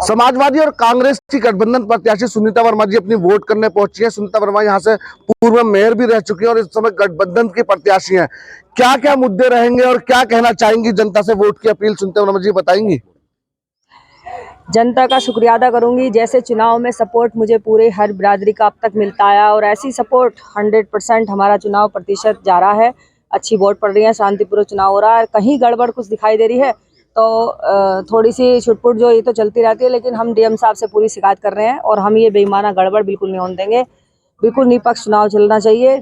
समाजवादी और कांग्रेस की गठबंधन प्रत्याशी सुनीता वर्मा जी अपनी वोट करने पहुंची है। सुनीता वर्मा यहाँ से पूर्व मेयर भी रह चुकी हैं और इस समय गठबंधन की प्रत्याशी हैं। क्या क्या मुद्दे रहेंगे और क्या कहना चाहेंगी जनता से वोट की अपील सुनीता वर्मा जी बताएंगी? जनता का शुक्रिया अदा करूंगी। जैसे चुनाव में सपोर्ट मुझे पूरे हर बिरादरी का अब तक मिलता आया और ऐसी सपोर्ट 100% हमारा चुनाव प्रतिशत जा रहा है। अच्छी वोट पड़ रही है, शांतिपूर्वक चुनाव हो रहा है। कहीं गड़बड़ कुछ दिखाई दे रही है तो थोड़ी सी छुटपुट जो ये तो चलती रहती है, लेकिन हम डीएम साहब से पूरी शिकायत कर रहे हैं और हम ये बेईमाना गड़बड़ बिल्कुल नहीं होने देंगे। बिल्कुल निष्पक्ष चुनाव चलना चाहिए।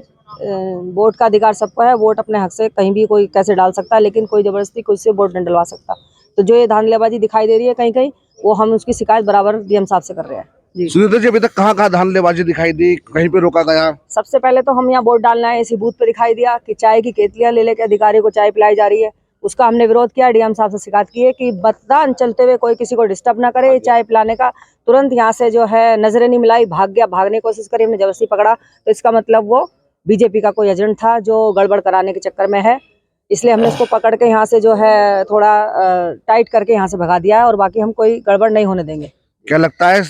वोट का अधिकार सबको है, वोट अपने हक से कहीं भी कोई कैसे डाल सकता है, लेकिन कोई जबरदस्ती कोई से वोट नहीं डलवा सकता। तो जो ये धांधलेबाजी दिखाई दे रही है कहीं कहीं, वो हम उसकी शिकायत बराबर डीएम साहब से कर रहे हैं। जी सुनीता जी, अभी तक कहाँ कहाँ धांधलेबाजी दिखाई दी, कहीं पे रोका गया? सबसे पहले तो हम यहाँ वोट डालना है, इसी बूथ पे दिखाई दिया कि चाय की केतलियां ले लेके अधिकारी को चाय पिलाई जा रही है। उसका हमने विरोध किया, डीएम साहब से शिकायत की है कि मतदान चलते हुए कोई किसी को डिस्टर्ब ना करे चाय पिलाने का। तुरंत यहाँ से जो है नजरें नहीं मिलाई, भाग गया, भागने की कोशिश करी, हमने जबरदस्ती पकड़ा। तो इसका मतलब वो बीजेपी का कोई एजेंट था जो गड़बड़ कराने के चक्कर में है, इसलिए हमने उसको पकड़ के यहाँ से जो है थोड़ा टाइट करके यहाँ से भगा दिया है और बाकी हम कोई गड़बड़ नहीं होने देंगे। क्या लगता है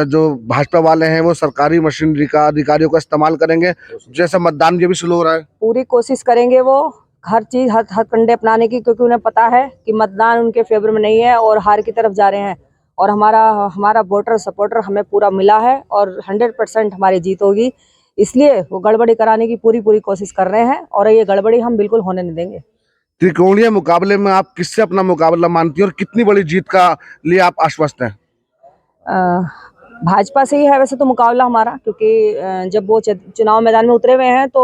जो भाजपा वाले हैं वो सरकारी मशीनरी का अधिकारियों का इस्तेमाल करेंगे, जैसे मतदान भी शुरू हो रहा है? पूरी कोशिश करेंगे वो हर चीज हर कंडे अपनाने की, क्योंकि उन्हें पता है कि मतदान उनके फेवर में नहीं है और हार की तरफ जा रहे हैं। और हमारा वोटर सपोर्टर हमें पूरा मिला है और 100% हमारी जीत होगी, इसलिए वो गड़बड़ी कराने की पूरी कोशिश कर रहे हैं और ये गड़बड़ी हम बिल्कुल होने नहीं देंगे। त्रिकोणीय मुकाबले में आप किससे अपना मुकाबला मानती हैं और कितनी बड़ी जीत का लिए आप आश्वस्त हैं? भाजपा से ही है वैसे तो मुकाबला हमारा, क्योंकि जब वो चुनाव मैदान में उतरे हुए हैं तो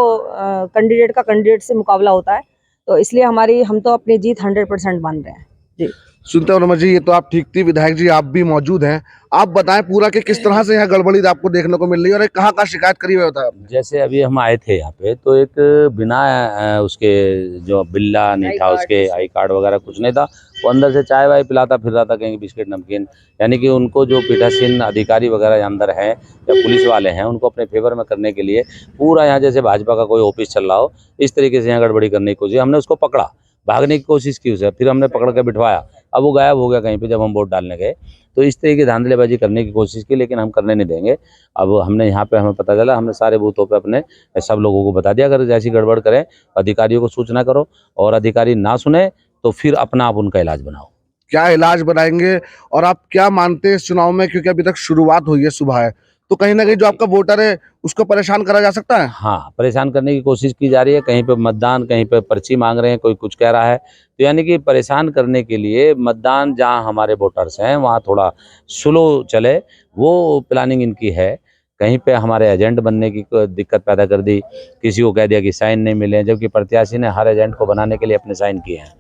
कैंडिडेट से मुकाबला होता है, तो इसलिए हम तो अपनी जीत 100% मान रहे हैं। जी सुनीता वर्मा जी, ये तो आप ठीक थी, विधायक जी आप भी मौजूद हैं, आप बताएं पूरा कि किस तरह से यहाँ गड़बड़ी आपको देखने को मिल रही है और कहाँ कहाँ शिकायत करी हुई होता है? जैसे अभी हम आए थे यहाँ पे तो एक बिना उसके जो बिल्ला नहीं था, उसके आई कार्ड वगैरह कुछ नहीं था, वो अंदर से चाय वाय पिलाता फिर रहा था, कहीं बिस्किट नमकीन। यानी कि उनको जो पीठासीन अधिकारी वगैरह अंदर हैं या पुलिस वाले हैं, उनको अपने फेवर में करने के लिए पूरा यहाँ जैसे भाजपा का कोई ऑफिस चल रहा हो इस तरीके से यहाँ गड़बड़ी करने की कोशिश। हमने उसको पकड़ा, भागने की कोशिश की उसे, फिर हमने पकड़ के बिठवाया, अब वो गायब हो गया कहीं पे जब हम वोट डालने गए। तो इस तरह की धांधलेबाजी करने की कोशिश की, लेकिन हम करने नहीं देंगे। अब हमने यहाँ पे हमें पता चला, हमने सारे बूथों पे अपने सब लोगों को बता दिया, अगर जैसी गड़बड़ करें अधिकारियों को सूचना करो और अधिकारी ना सुने तो फिर अपना आप उनका इलाज बनाओ। क्या इलाज बनाएंगे और आप क्या मानते हैं इस चुनाव में, क्योंकि अभी तक शुरुआत हुई है, सुबह है, तो कहीं ना कहीं जो आपका वोटर है उसको परेशान करा जा सकता है? हाँ, परेशान करने की कोशिश की जा रही है, कहीं पे मतदान, कहीं पे पर्ची मांग रहे हैं, कोई कुछ कह रहा है। तो यानी कि परेशान करने के लिए मतदान जहाँ हमारे वोटर्स हैं वहाँ थोड़ा स्लो चले, वो प्लानिंग इनकी है। कहीं पे हमारे एजेंट बनने की दिक्कत पैदा कर दी, किसी को कह दिया कि साइन नहीं मिले, जबकि प्रत्याशी ने हर एजेंट को बनाने के लिए अपने साइन किए हैं।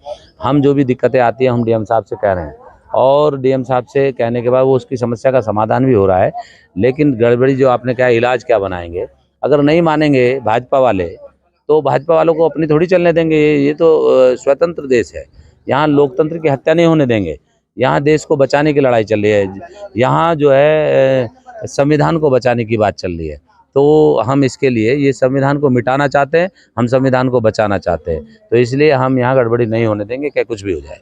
हम जो भी दिक्कतें आती हैं हम डीएम साहब से कह रहे हैं और डीएम साहब से कहने के बाद वो उसकी समस्या का समाधान भी हो रहा है। लेकिन गड़बड़ी जो आपने कहा, इलाज क्या बनाएंगे, अगर नहीं मानेंगे भाजपा वाले तो भाजपा वालों को अपनी थोड़ी चलने देंगे। ये तो स्वतंत्र देश है, यहाँ लोकतंत्र की हत्या नहीं होने देंगे। यहाँ देश को बचाने की लड़ाई चल रही है, यहाँ जो है संविधान को बचाने की बात चल रही है। तो हम इसके लिए ये संविधान को मिटाना चाहते हैं, हम संविधान को बचाना चाहते हैं, तो इसलिए हम यहाँ गड़बड़ी नहीं होने देंगे, क्या कुछ भी हो जाए।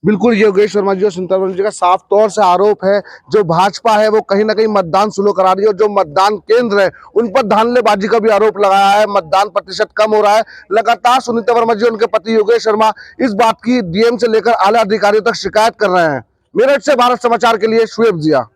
बिल्कुल, योगेश वर्मा जी और सुनीता वर्मा जी का साफ तौर से आरोप है जो भाजपा है वो कहीं ना कहीं मतदान स्लो करा रही है और जो मतदान केंद्र है उन पर धांधलेबाजी का भी आरोप लगाया है, मतदान प्रतिशत कम हो रहा है। लगातार सुनीता वर्मा जी और उनके पति योगेश वर्मा इस बात की डीएम से लेकर आला अधिकारियों तक शिकायत कर रहे हैं। मेरठ से भारत समाचार के लिए शुएब जिया।